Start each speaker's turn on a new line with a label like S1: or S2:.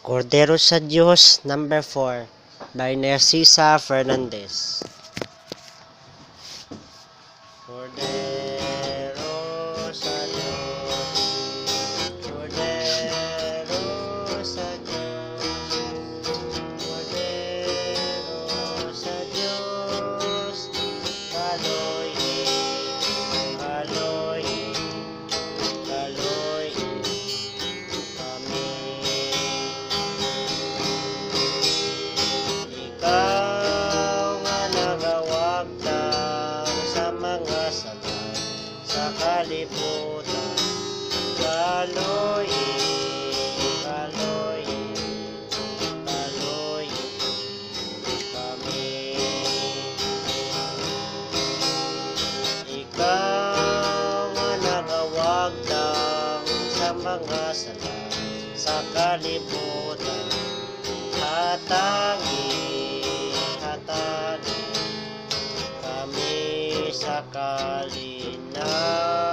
S1: Cordero sa Diyos, number 4, by Narcisa Fernandez. Cordero sa Diyos, Cordero sa Diyos, Cordero sa Diyos, kaloy, kaloy, kaloy kami. Ikaw nga nagawagtang sa mga sala sa kalibutan, kaloy, kaloy, kaloy kami. Ikaw nga nagawagtang sa mga sala sa kalibutan, hatangi, hatangi kami sa kalinaw.